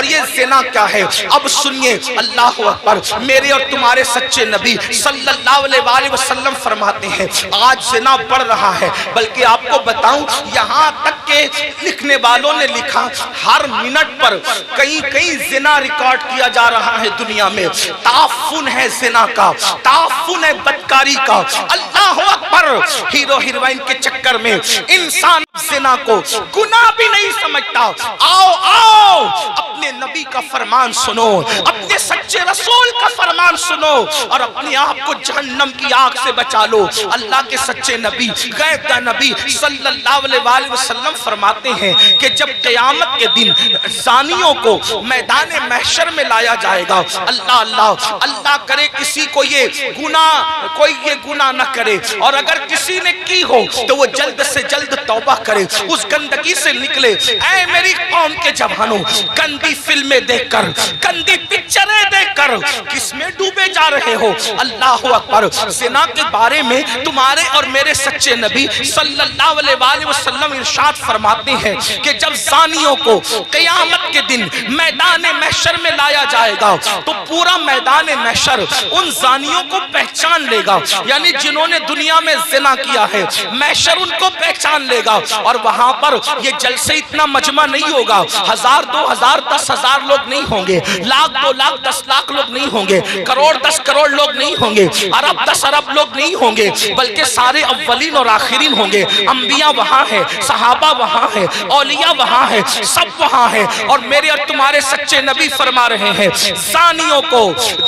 یہ زنا کیا ہے؟ اب سنیے، اللہ اکبر، میرے اور تمہارے سچے نبی صلی اللہ علیہ وآلہ وسلم فرماتے ہیں آج زنا بڑھ رہا ہے، بلکہ آپ کو بتاؤں یہاں تک کہ لکھنے والوں نے لکھا ہر منٹ پر کئی زنا ریکارڈ کیا جا رہا ہے دنیا میں۔ تعفن ہے زنا کا، تعفن ہے بدکاری کا۔ اللہ اکبر، ہیرو ہیروئن کے چکر میں انسان زنا کو گناہ بھی نہیں سمجھتا۔ آؤ آؤ اپنے نبی کا فرمان سنو، اپنے سچے رسول کا فرمان سنو اور اپنے آپ کو جہنم کی آگ سے بچا لو۔ اللہ کے سچے نبی، غیب کا نبی صلی اللہ علیہ وآلہ وسلم فرماتے ہیں کہ جب قیامت کے دن زانیوں کو میدان محشر میں لایا جائے گا، اللہ کرے کسی کو یہ گناہ نہ کرے، اور اگر کسی نے کی ہو تو وہ جلد سے جلد توبہ کرے، اس گندگی سے نکلے۔ اے میری قوم کے جوانوں، گندی فلمیں دیکھ کر، گندی پکچریں دیکھ کر کس میں ڈوبے جا رہے ہو؟ اللہ اکبر، زنا کے بارے میں تمہارے اور میرے سچے نبی صلی اللہ علیہ وآلہ وسلم ارشاد فرماتے ہیں کہ جب زانیوں کو قیامت کے دن میدان محشر میں لایا جائے گا تو پورا میدان محشر ان زانیوں کو پہچان لے گا، یعنی جنہوں نے دنیا میں زنا کیا ہے محشر ان کو پہچان لے گا، اور وہاں پر یہ جلسے اتنا مجمع نہیں ہوگا، 1000 2000 10,000 لوگ نہیں ہوں گے، 1,00,000 2,00,000 10,00,000 لوگ نہیں ہوں گے، کروڑ 10 کروڑ لوگ نہیں ہوں گے، ارب 10 ارب لوگ نہیں ہوں گے، بلکہ سارے اولین اور آخرین ہوں گے۔ انبیاء وہاں ہیں، صحابہ وہاں ہیں، اولیاء وہاں ہیں، سب وہاں ہیں، اور میرے اور تمہارے سچے نبی فرما رہے ہیں زانیوں کو،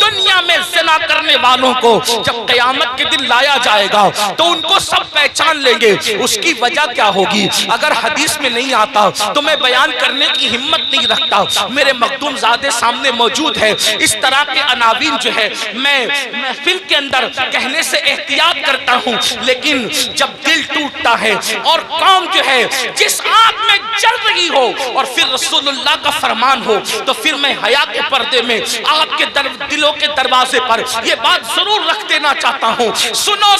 دنیا میں زنا کرنے والوں کو جب قیامت کے دن لایا جائے گا تو ان کو سب پہچان لیں گے۔ اس کی وجہ کیا ہوگی؟ اگر حدیث میں نہیں آتا تو میں بیان کرنے کی ہمت نہیں رکھتا، میرے مخدوم زادے سامنے موجود ہے۔ اس طرح کے عناوین جو ہے میں محفل کے اندر کہنے سے احتیاط کرتا ہوں، لیکن جب دل ٹوٹتا ہے اور قوم جو ہے جس آگ میں جل رہی ہو اور پھر رسول اللہ کا فرمان ہو، تو پھر میں حیا کے پردے میں آپ کے دلوں کے دروازے پر یہ بات ضرور رکھ دینا چاہتا ہوں، سنو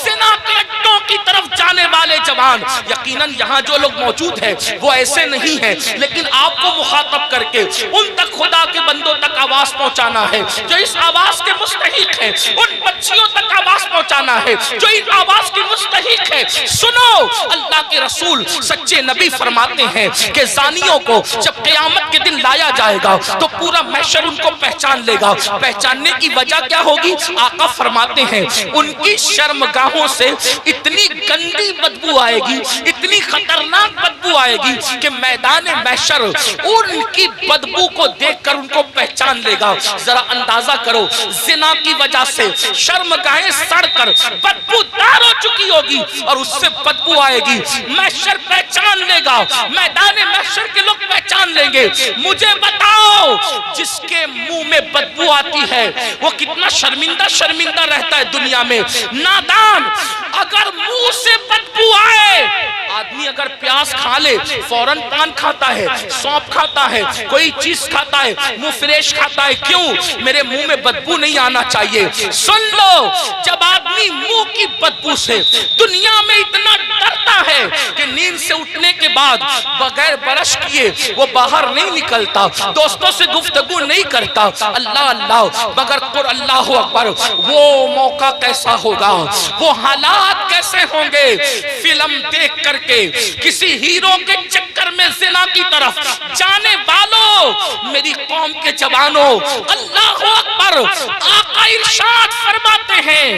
زنا کے اڈوں کی طرف جانے والے جوان، یقیناً یہاں جو لوگ موجود ہیں وہ ایسے نہیں ہیں، لیکن آپ کو مخاطب کر کے ان تک خدا کے بندوں تک آواز پہنچانا ہے جو اس آواز کے مستحق ہیں، ان بچیوں تک آواز پہنچانا ہے جو اس آواز کی مستحق ہے۔ سنو، اللہ کے رسول سچے نبی فرماتے ہیں کہ زانیوں کو جب قیامت کے دن لایا جائے گا تو پورا محشر ان کو پہچان لے گا۔ پہچاننے کی وجہ کیا ہوگی؟ آقا فرماتے ہیں ان کی شرمگاہوں سے اتنی گندی بدبو آئے گی، اتنی خطرناک بدبو آئے گی کہ میدان محشر ان کی بدبو کو دیکھ کر ان کو پہچان لے گا۔ ذرا اندازہ کرو، زنا کی وجہ سے شرمگاہیں سڑ کر بدبو دار ہو چکی ہوگی اور اس سے بدبو آئے گی، محشر پہچان لے گا، میدان محشر کے لوگ پہچان لیں گے۔ مجھے بتاؤ، جس کے منہ میں بدبو آتی ہے وہ کتنا شرمندہ رہتا ہے دنیا میں۔ نادان، اگر منہ سے بدبو آئے، آدمی اگر پیاز کھا لے فوراً پان کھاتا ہے، سونپ کھاتا ہے، کوئی چیز کھاتا ہے، منہ فریش کھاتا ہے، کیوں؟ میرے منہ میں بدبو نہیں آنا چاہیے۔ سن لو، جب آدمی منہ کی بدبو سے دنیا میں اتنا ڈرتا ہے کہ نیند سے اٹھنے کے بعد بغیر برش کیے وہ باہر نہیں نکلتا، دوستوں سے گفتگو نہیں کرتا، اللہ مگر قر اللہ اکبر، وہ موقع کیسا ہوگا، وہ حالات کیسے ہوں گے؟ فلم دیکھ کر کے کسی ہیرو کے چکر میں زنا کی طرف جانے والوں، میری قوم کے جوانوں، اللہ اکبر، آقا ارشاد فرماتے ہیں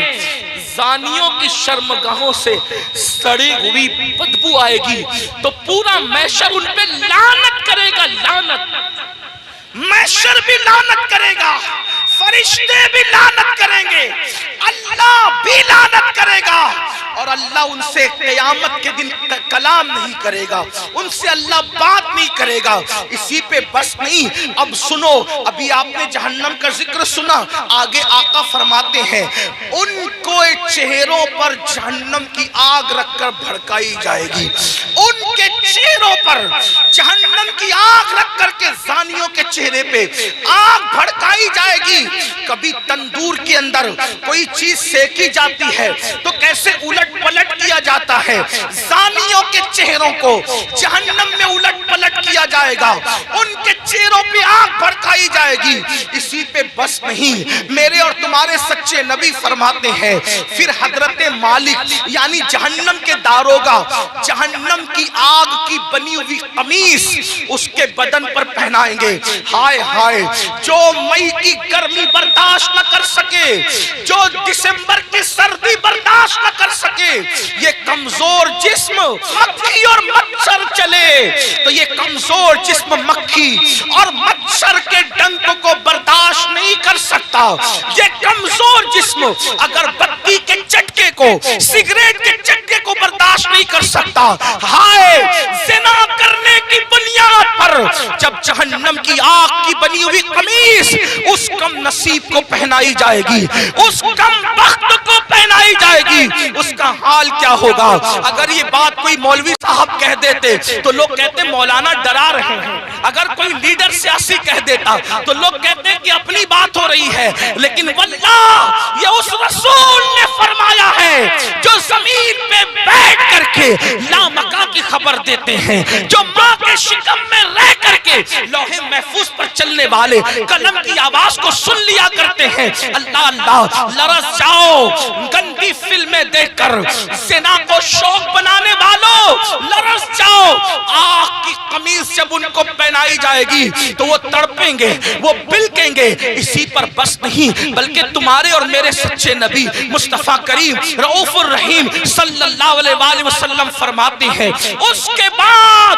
زانیوں کی شرمگاہوں سے سڑی ہوئی بدبو آئے گی تو پورا محشر ان پہ لعنت کرے گا۔ لعنت، محشر بھی لعنت کرے گا، فرشتے بھی لعنت کریں گے، اللہ بھی لعنت کرے گا، اور اللہ ان سے قیامت کے دن کلام نہیں کرے گا، ان سے اللہ بات نہیں کرے گا۔ اسی پہ بس نہیں، اب سنو، ابھی آپ نے جہنم کا ذکر سنا، آگے آقا فرماتے ہیں ان کو چہروں پر جہنم کی آگ رکھ کر بھڑکائی جائے گی، ان کے چہروں پر جہنم کی آگ رکھ کر کے زانیوں کے چہرے پہ آگ بھڑکائی جائے گی۔ کبھی تندور کے اندر کوئی چیز سیکی جاتی ہے تو کیسے الٹ پلٹ کیا جاتا ہے، زانیوں کے چہروں کو جہنم میں الٹ پلٹ کیا جائے گا، ان کے چہروں پہ آگ بھڑکائی جائے گی۔ اسی پہ بس نہیں، میرے اور تمہارے سچے نبی فرماتے ہیں پھر حضرت مالک یعنی جہنم کے داروغہ جہنم کی آگ کی بنی ہوئی قمیص اس کے بدن پر پہنائیں گے۔ ہائے ہائے، جو مئی کی گرمی برداشت نہ کر سکے، جو دسمبر کی سردی برداشت نہ کر سکے، یہ کمزور جسم مکھی اور مچھر چلے تو یہ کمزور جسم مکھی اور مچھر کے ڈنک کو برداشت نہیں کر سکتا۔ یہ کمزور جسم اگر بتی کے چٹکے کو، سگریٹ کے چٹکے کو برداشت نہیں کر سکتا، ہائے زنا کرنے کی بنیاد پر جب جہنم کی آگ کی بنی ہوئی قمیص اس کم نصیب کو پہنائی جائے گی، اس کم بخت کو پہنائی جائے گی، اس کا حال کیا ہوگا؟ اگر یہ بات کوئی مولوی صاحب کہہ دیتے تو لوگ کہتے مولانا ڈرا رہے ہیں، اگر کوئی لیڈر سیاسی کہہ دیتا تو لوگ کہتے کہ اپنی بات ہو رہی ہے، لیکن واللہ یہ اس رسول نے فرمایا ہے جو زمین پہ بیٹھ کر کے لامکہ کی خبر دیتے ہیں، جو ماں کے شکم میں رہ کر کے لوح محفوظ پر چلنے والے قلم کی آواز کو سن لیا کرتے ہیں۔ اللہ اللہ، لرز جاؤ گندی فلمیں دیکھ کر، زنا کو شوق بنانے والوں لرز جاؤ، آگ کی قمیص جب ان کو پہنائی جائے گی تو وہ تڑپیں گے، وہ بلکیں گے۔ اسی پر بس نہیں بلکہ تمہارے اور میرے سچے نبی مصطفیٰ کریم رؤوف الرحیم صلی اللہ علیہ وآلہ وسلم فرماتے ہیں اس کے بعد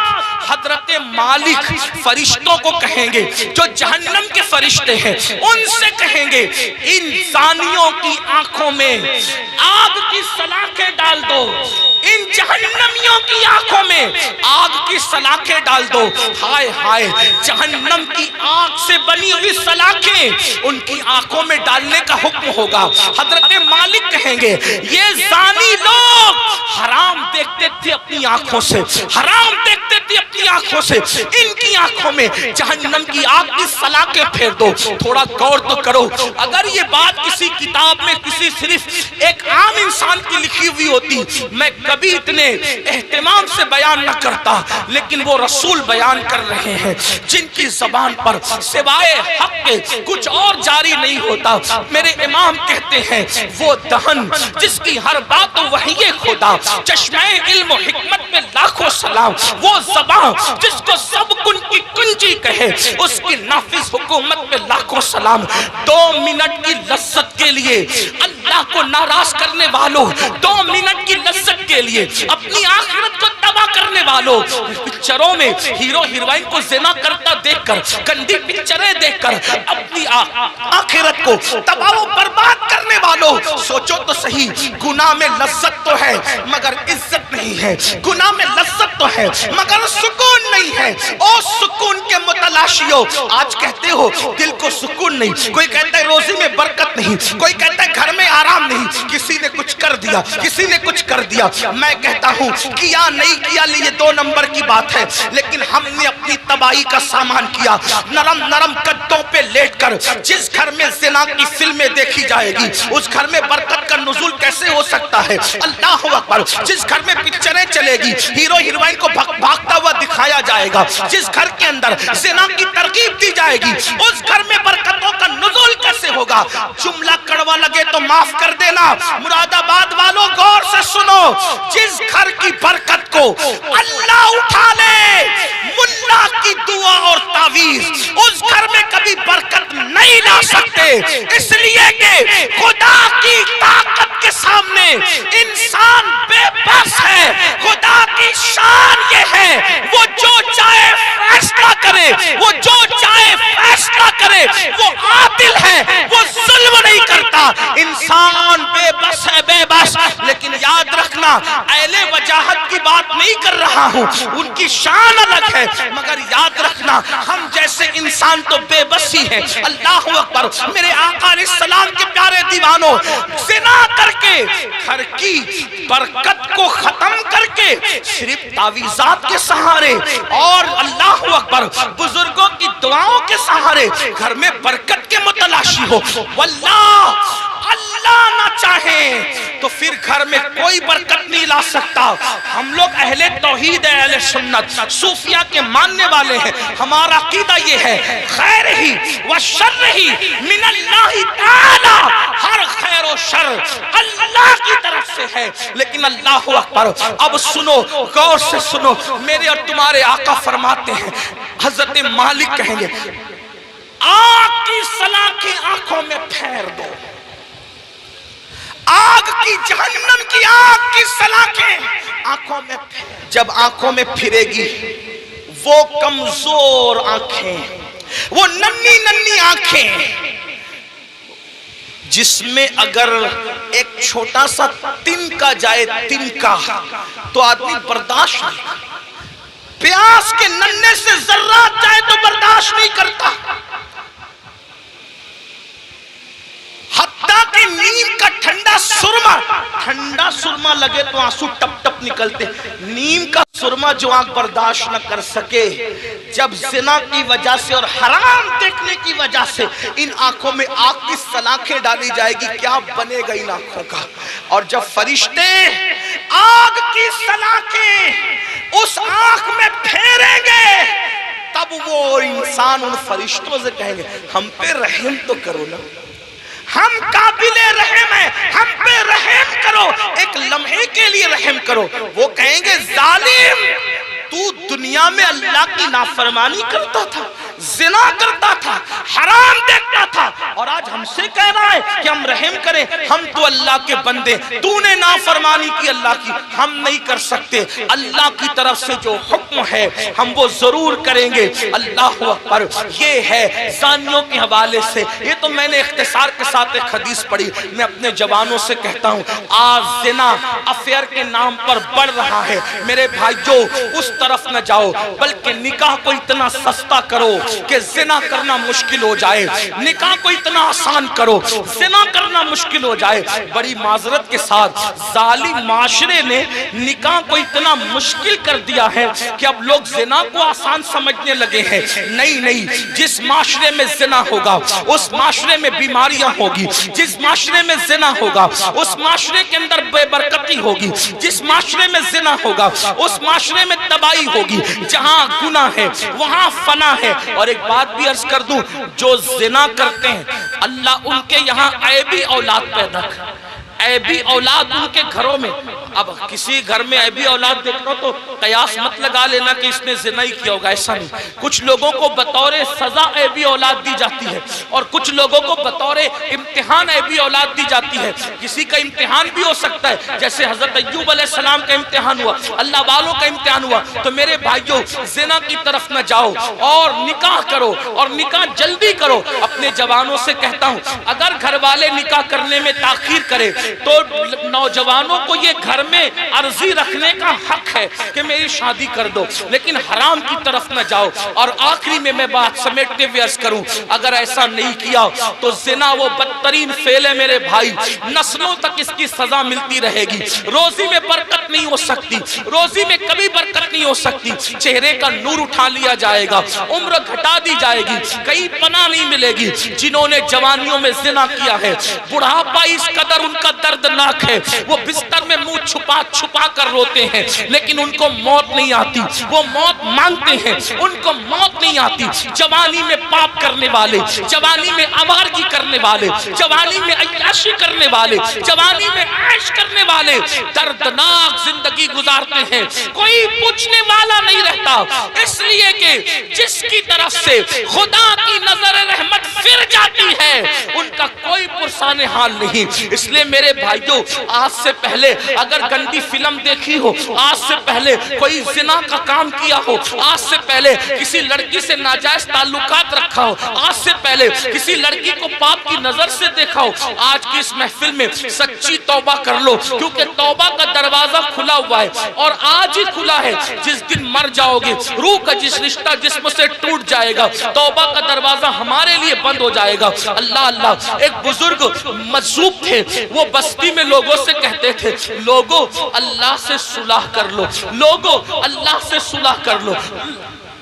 حضرت مالک فرشتوں کو کہیں گے، جو جہنم کے فرشتے ہیں ان سے کہیں گے ان زانیوں کی آنکھوں میں آگ کی سلاخیں ڈال دو، ان جہنمیوں کی آنکھوں میں آگ کی سلاخیں ڈال دو۔ ہائے ہائے، جہنم کی آگ سے بنی ہوئی سلاخیں ان کی آنکھوں میں ڈالنے کا حکم ہوگا۔ حضرت مالک کہیں گے یہ زانی لوگ حرام دیکھتے تھے اپنی آنکھوں سے، حرام دیکھتے تھے اپنی آنکھوں سے، ان کی آنکھوں میں جہنم کی آگ کی سلاخیں پھیر دو۔ تھوڑا غور تو کرو، اگر یہ بات کسی کتاب میں کسی صرف ایک عام انسان کی لکھی ہوئی ہوتی میں کبھی اتنے اہتمام سے بیان نہ کرتا، لیکن وہ رسول بیان کر رہے ہیں جن کی زبان پر سوائے حق کے کچھ اور جاری نہیں ہوتا۔ میرے امام کہتے ہیں وہ دہن جس کی ہر بات وحی خدا، چشمہ علم و حکمت میں لاکھوں سلام، وہ زبان جس کو سب کن کی کنجی کہے اس کی نافذ حکومت میں لاکھوں سلام۔ 2 منٹ کی لذت کے لیے اللہ کو ناراض کرنے والوں، 2 منٹ کی لذت کے لیے اپنی آخرت کو تباہ کرنے والوں، پکچروں میں ہیرو ہیروئن کو زنا کرتا دیکھ کر، گندی پکچریں دیکھ کر اپنی آخرت کو تباہ و برباد کرنے والوں، سوچو تو صحیح، گناہ میں لذت تو ہے مگر عزت نہیں ہے، گناہ میں لذت تو ہے مگر سکون نہیں ہے۔ او سکون کے متلاشیوں، آج کہتے ہو دل کو سکون نہیں، کوئی کہتا ہے روزی میں برکت نہیں، کوئی کہتا ہے گھر میں آرام نہیں، کسی نے کچھ کر دیا، کسی نے کچھ کر دیا۔ میں کہتا ہوں کیا نہیں کیا یہ 2 نمبر کی بات ہے، لیکن ہم نے اپنی تباہی کا سامان کیا۔ نرم نرم گدوں پہ لیٹ کر جس گھر میں زنا کی فلمیں دیکھی جائے گی اس گھر میں برکت کا نزول کیسے ہو سکتا ہے؟ اللہ اکبر۔ جس گھر میں پکچریں چلے گی، ہیرو ہیروئن کو بھاگتا ہوا دکھایا جائے گا، جس گھر کے اندر زنا کی ترغیب دی جائے گی اس گھر میں برکتوں کا نزول کیسے ہوگا؟ جملہ کڑوا لگے تو معاف کر دینا، مراد آباد والوں غور سے سنو، جس گھر کی برکت کو اللہ اٹھا لے ملا کی دعا اور تعویذ، اس گھر میں کبھی برکت نہیں لا سکتے، اس لیے کہ خدا کی طاقت کے سامنے انسان بے بس ہے۔ خدا کی شان یہ ہے وہ جو چاہے فیصلہ کرے، وہ جو چاہے فیصلہ کرے، وہ عادل ہے، وہ ظلم نہیں کرتا۔ انسان بے بس ہے، بے بس، لیکن یاد رکھنا اہل وجاہت کی بات نہیں کر رہا ہوں، ان کی شان الگ ہے، مگر یاد رکھنا ہم جیسے انسان تو بے بس ہی ہے۔ اللہ اکبر۔ میرے آقا علیہ السلام کے پیارے دیوانوں، زنا کر کے گھر کی برکت کو ختم کر کے صرف تعویذات کے سہارے اور اللہ اکبر بزرگوں کی دعاؤں کے سہارے گھر میں برکت کے متلاشی ہو، واللہ اللہ اللہ نہ چاہیں تو پھر گھر میں کوئی برکت نہیں لا سکتا۔ ہم لوگ اہل توحید ہے، اہل سنت، صوفیہ کے ماننے والے ہیں۔ ہمارا عقیدہ یہ ہے خیر ہی و شر ہی من اللہ تعالی، ہر خیر و شر اللہ کی طرف سے ہے۔ لیکن اللہ اکبر، اب سنو، غور سے سنو، میرے اور تمہارے آقا فرماتے ہیں، حضرت مالک کہیں گے آگ کی سلاخیں آنکھوں میں پھیر دو، آگ کی جہنم کی آگ کی سلاخیں آنکھوں میں پھیر، جب آنکھوں میں پھرے گی وہ کمزور آنکھیں، وہ ننھی ننھی آنکھیں جس میں اگر ایک چھوٹا سا تنکا جائے، تنکا، تو آدمی برداشت نہیں کرتا، پیاس کے ننھے سے ذرات جائے تو برداشت نہیں کرتا، حتیٰ کہ نیم کا ٹھنڈا سرما لگے تو آنسو ٹپ ٹپ نکلتے، نیم کا سرما جو آنکھ برداشت نہ کر سکے، جب زنا کی وجہ سے اور حرام دیکھنے کی وجہ سے ان آنکھوں میں آگ کی سلاخیں ڈالی جائے گی، کیا بنے گا ان آنکھوں کا؟ اور جب فرشتے آگ کی سلاخیں اس آنکھ میں پھیریں گے، تب وہ انسان ان فرشتوں سے کہیں گے ہم پہ رحم تو کرو نا، ہم قابل رحم ہیں، ہم پہ رحم کرو، ایک لمحے کے لیے رحم کرو۔ وہ کہیں گے ظالم، تو دنیا میں اللہ کی نافرمانی کرتا تھا، زنا کرتا تھا، حرام دیکھتا تھا، اور آج ہم سے کہہ رہا ہے کہ ہم رحم کریں، ہم تو اللہ کے بندے، تو نے نافرمانی کی اللہ کی، ہم نہیں کر سکتے، اللہ کی طرف سے جو حکم ہے ہم وہ ضرور کریں گے۔ اللہ اکبر، یہ ہے زانیوں کے حوالے سے۔ یہ تو میں نے اختصار کے ساتھ ایک حدیث پڑھی، میں اپنے جوانوں سے کہتا ہوں آج زنا افیئر کے نام پر بڑھ رہا ہے، میرے بھائیو اس طرف نہ جاؤ، بلکہ نکاح کو اتنا سستا کرو کہ زنا کرنا مشکل ہو جائے، نکاح کو اتنا آسان کرو زنا کرنا مشکل ہو جائے۔ بڑی معذرت کے ساتھ ظالم معاشرے نے نکاح کو اتنا مشکل کر دیا ہے کہ اب لوگ زنا کو آسان سمجھنے لگے ہیں۔ نہیں، جس معاشرے میں زنا ہوگا اس معاشرے میں بیماریاں ہوگی، جس معاشرے میں زنا ہوگا اس معاشرے کے اندر بے برکتی ہوگی، جس معاشرے میں زنا ہوگا اس معاشرے میں تباہی ہوگی، جہاں گناہ ہے وہاں فنا ہے۔ اور ایک بات بھی عرض کر دوں، جو زنا کرتے ہیں اللہ ان کے یہاں عیبی اولاد پیدا کر، عیبی اولاد ان کے گھروں میں۔ اب کسی گھر میں عیبی اولاد دیکھنا تو قیاس مت لگا لینا کہ اس نے زنا ہی کیا ہوگا، ایسا نہیں۔ کچھ لوگوں کو بطور سزا عیبی اولاد دی جاتی ہے اور کچھ لوگوں کو بطور امتحان عیبی اولاد دی جاتی ہے۔ کسی کا امتحان بھی ہو سکتا ہے، جیسے حضرت ایوب علیہ السلام کا امتحان ہوا، اللہ والوں کا امتحان ہوا۔ تو میرے بھائیو زنا کی طرف نہ جاؤ اور نکاح کرو، اور نکاح جلدی کرو۔ اپنے جوانوں سے کہتا ہوں اگر گھر والے نکاح کرنے میں تاخیر کرے تو نوجوانوں کو یہ گھر میں عرضی رکھنے کا حق ہے کہ میری شادی کر دو، لیکن حرام کی طرف نہ جاؤ۔ اور آخری میں بات سمیٹتے ہوئے عرض کروں، اگر ایسا نہیں کیا تو زنا وہ بدترین فعل ہے میرے بھائی، نسلوں تک اس کی سزا ملتی رہے گی۔ روزی میں برکت نہیں ہو سکتی، روزی میں کبھی برکت نہیں ہو سکتی، چہرے کا نور اٹھا لیا جائے گا، عمر گھٹا دی جائے گی، کہیں پناہ نہیں ملے گی۔ جنہوں نے جوانیوں میں زنا کیا ہے بڑھاپا اس قدر ان کا دردناک ہے، وہ بستر میں منہ چھپا چھپا کر روتے ہیں، لیکن ان کو موت نہیں آتی، وہ موت مانگتے ہیں، ان کو موت نہیں آتی۔ جوانی میں پاپ کرنے والے، جوانی میں آوارگی کرنے والے، جوانی میں عیاشی کرنے والے، جوانی میں عیش کرنے والے دردناک زندگی گزارتے ہیں، کوئی پوچھنے والا نہیں رہتا، اس لیے کہ جس کی طرف سے خدا کی نظر رحمت پھر جاتی ہے ان کا کوئی پرسان حال نہیں۔ اس لیے میرے بھائیوں آج سے پہلے اگر گندی فلم دیکھی ہو، آج سے پہلے کوئی زنا کا کام کیا ہو، آج سے پہلے کسی لڑکی سے ناجائز تعلقات رکھا ہو، آج سے پہلے کسی لڑکی کو پاپ کی نظر سے دیکھا ہو، آج کی اس محفل میں سچی توبہ کر لو، کیونکہ توبہ کا دروازہ کھلا ہوا ہے اور آج ہی کھلا ہے۔ جس دن مر جاؤ گے روح کا جس رشتہ جسم سے ٹوٹ جائے گا، توبہ کا دروازہ ہمارے لیے بند ہو جائے گا۔ اللہ اللہ، ایک بزرگ مجذوب تھے، وہ بستی میں لوگوں سے کہتے تھے لوگوں اللہ سے صلح کر لو، لوگوں اللہ سے صلح کر لو۔